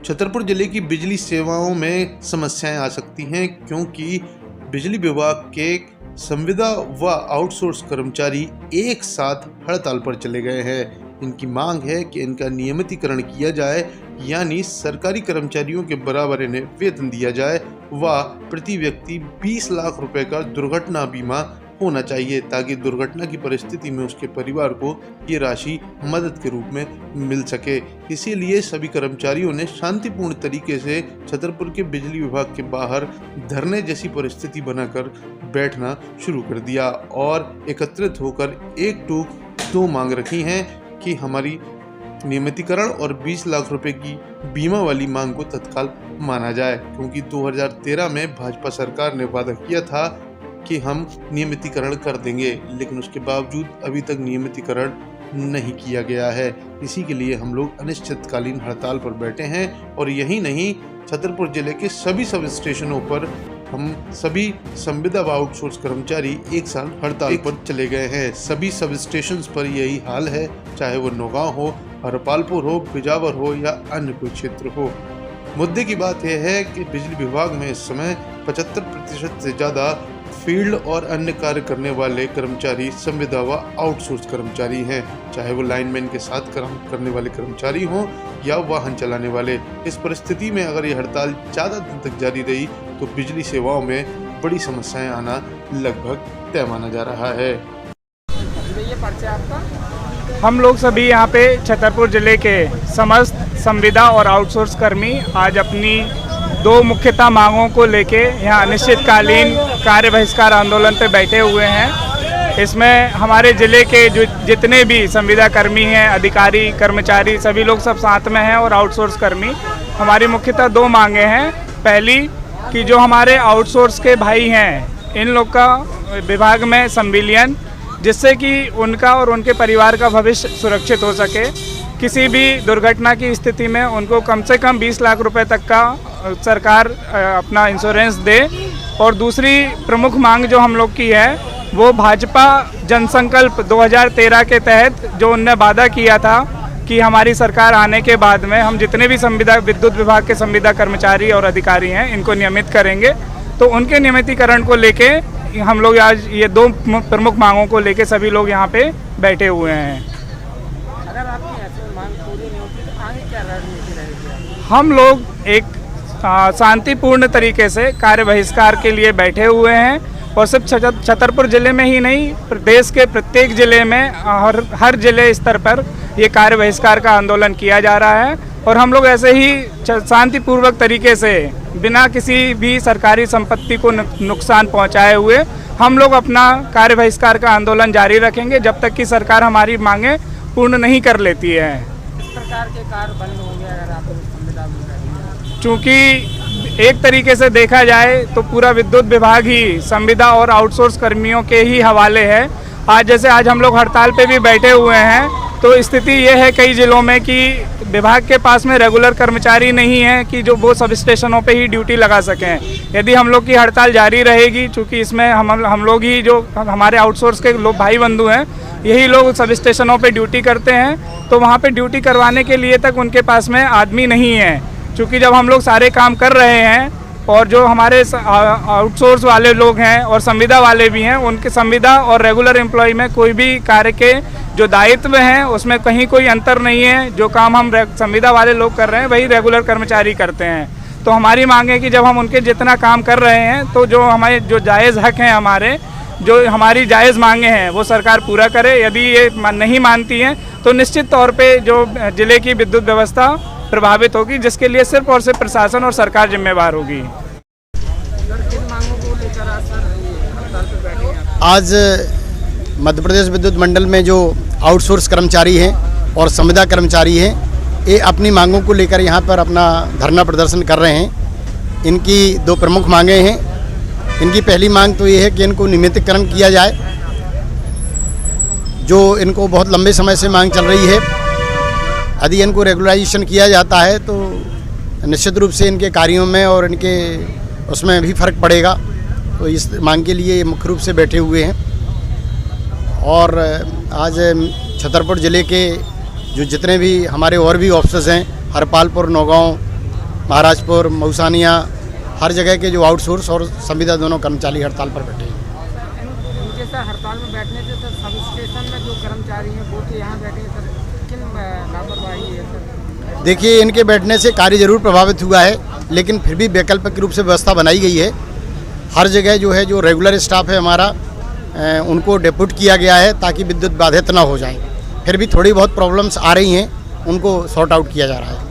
छतरपुर जिले की बिजली सेवाओं में समस्याएं आ सकती हैं क्योंकि बिजली विभाग के संविदा व आउटसोर्स कर्मचारी एक साथ हड़ताल पर चले गए हैं। इनकी मांग है कि इनका नियमितीकरण किया जाए, यानी सरकारी कर्मचारियों के बराबर इन्हें वेतन दिया जाए व प्रति व्यक्ति 20 लाख रुपए का दुर्घटना बीमा होना चाहिए ताकि दुर्घटना की परिस्थिति में उसके परिवार को ये राशि मदद के रूप में मिल सके। इसीलिए सभी कर्मचारियों ने शांतिपूर्ण तरीके से छतरपुर के बिजली विभाग के बाहर धरने जैसी परिस्थिति बनाकर बैठना शुरू कर दिया और एकत्रित होकर एक टूक दो मांग रखी हैं कि हमारी नियमितीकरण और 20 लाख रुपए की बीमा वाली मांग को तत्काल माना जाए, क्योंकि 2013 में भाजपा सरकार ने वादा किया था कि हम नियमितीकरण कर देंगे, लेकिन उसके बावजूद अभी तक नियमितीकरण नहीं किया गया है। इसी के लिए हम लोग अनिश्चितकालीन हड़ताल पर बैठे हैं और यही नहीं, छतरपुर जिले के सभी सब स्टेशनों पर हम सभी संविदा व आउटसोर्स कर्मचारी एक साथ हड़ताल पर चले गए हैं। सभी सब स्टेशन पर यही हाल है, चाहे वो नौगांव हो, हरपालपुर हो, बिजावर हो या अन्य कोई क्षेत्र हो। मुद्दे की बात यह है कि बिजली विभाग में इस समय 75% से ज़्यादा फील्ड और अन्य कार्य करने वाले कर्मचारी संविदा व आउटसोर्स कर्मचारी हैं, चाहे वो लाइनमैन के साथ काम करने वाले कर्मचारी हों या वाहन चलाने वाले। इस परिस्थिति में अगर ये हड़ताल ज़्यादा दिन तक जारी रही तो बिजली सेवाओं में बड़ी समस्याएं आना लगभग तय माना जा रहा है। हम लोग सभी यहाँ पे छतरपुर जिले के समस्त संविदा और आउटसोर्स कर्मी आज अपनी दो मुख्यतः मांगों को लेके यहाँ अनिश्चितकालीन कार्य बहिष्कार आंदोलन पे बैठे हुए हैं। इसमें हमारे ज़िले के जो जितने भी संविदा कर्मी हैं, अधिकारी, कर्मचारी, सभी लोग सब साथ में हैं और आउटसोर्स कर्मी। हमारी मुख्यतः दो मांगे हैं। पहली कि जो हमारे आउटसोर्स के भाई हैं, इन लोग का विभाग में संविलियन, जिससे कि उनका और उनके परिवार का भविष्य सुरक्षित हो सके। किसी भी दुर्घटना की स्थिति में उनको कम से कम 20 लाख रुपए तक का सरकार अपना इंश्योरेंस दे। और दूसरी प्रमुख मांग जो हम लोग की है वो भाजपा जनसंकल्प 2013 के तहत जो उनने वादा किया था कि हमारी सरकार आने के बाद में हम जितने भी संविदा विद्युत विभाग के संविदा कर्मचारी और अधिकारी हैं इनको नियमित करेंगे। तो उनके नियमितीकरण को लेके हम लोग आज ये दो प्रमुख मांगों को लेके सभी लोग यहाँ पे बैठे हुए हैं। अगर आपकी ऐसी मांग पूरी नहीं होती तो आगे क्या रणनीति रहेगी? हम लोग एक शांतिपूर्ण तरीके से कार्य बहिष्कार के लिए बैठे हुए हैं और सिर्फ छतरपुर जिले में ही नहीं, प्रदेश के प्रत्येक जिले में हर जिले स्तर पर ये कार्य बहिष्कार का आंदोलन किया जा रहा है। और हम लोग ऐसे ही शांतिपूर्वक तरीके से बिना किसी भी सरकारी संपत्ति को नुकसान पहुंचाए हुए हम लोग अपना कार्य बहिष्कार का आंदोलन जारी रखेंगे जब तक कि सरकार हमारी मांगें पूर्ण नहीं कर लेती है। इस प्रकार के कार्य बंद होंगे अगर आप संविदा में रहेंगे? चूँकि एक तरीके से देखा जाए तो पूरा विद्युत विभाग ही संविदा और आउटसोर्स कर्मियों के ही हवाले है। आज हम लोग हड़ताल पे भी बैठे हुए हैं तो स्थिति ये है कई जिलों में कि विभाग के पास में रेगुलर कर्मचारी नहीं है कि जो वो सब स्टेशनों पे ही ड्यूटी लगा सकें। यदि हम लोग की हड़ताल जारी रहेगी, चूँकि इसमें हम लोग ही जो हमारे आउटसोर्स के लोग भाई बंधु हैं यही लोग सब स्टेशनों पे ड्यूटी करते हैं, तो वहाँ पे ड्यूटी करवाने के लिए तक उनके पास में आदमी नहीं है। क्योंकि जब हम लोग सारे काम कर रहे हैं और जो हमारे आउटसोर्स वाले लोग हैं और संविदा वाले भी हैं, उनके संविदा और रेगुलर एम्प्लॉय में कोई भी कार्य के जो दायित्व हैं उसमें कहीं कोई अंतर नहीं है। जो काम हम संविदा वाले लोग कर रहे हैं वही रेगुलर कर्मचारी करते हैं। तो हमारी मांग है कि जब हम उनके जितना काम कर रहे हैं तो जो हमारे जो जायज़ हक हैं, जो हमारी जायज़ मांगे हैं वो सरकार पूरा करे। यदि ये नहीं मानती हैं तो निश्चित तौर पे जो जिले की विद्युत व्यवस्था प्रभावित होगी, जिसके लिए सिर्फ और सिर्फ प्रशासन और सरकार जिम्मेवार होगी। आज मध्य प्रदेश विद्युत मंडल में जो आउटसोर्स कर्मचारी हैं और संविदा कर्मचारी हैं, ये अपनी मांगों को लेकर यहाँ पर अपना धरना प्रदर्शन कर रहे हैं। इनकी दो प्रमुख मांगें हैं। इनकी पहली मांग तो ये है कि इनको नियमितीकरण किया जाए, जो इनको बहुत लंबे समय से मांग चल रही है। यदि इनको रेगुलराइजेशन किया जाता है तो निश्चित रूप से इनके कार्यों में और इनके उसमें भी फ़र्क पड़ेगा। तो इस मांग के लिए मुख्य रूप से बैठे हुए हैं। और आज छतरपुर ज़िले के जो जितने भी हमारे और भी ऑफिसर्स हैं, हरपालपुर, नौगांव, महाराजपुर, मऊसानिया, हर जगह के जो आउटसोर्स और संविदा दोनों कर्मचारी हड़ताल पर बैठे हैं। इनके सर हड़ताल में बैठने से सर सब स्टेशन में जो कर्मचारी हैं वो तो यहाँ बैठे हैं सर, किन लापरवाही है सर? देखिए, इनके बैठने से कार्य जरूर प्रभावित हुआ है, लेकिन फिर भी वैकल्पिक रूप से व्यवस्था बनाई गई है। हर जगह जो है जो रेगुलर स्टाफ है हमारा, उनको डेप्यूट किया गया है ताकि विद्युत बाधित ना हो जाए। फिर भी थोड़ी बहुत प्रॉब्लम्स आ रही हैं, उनको सॉर्ट आउट किया जा रहा है।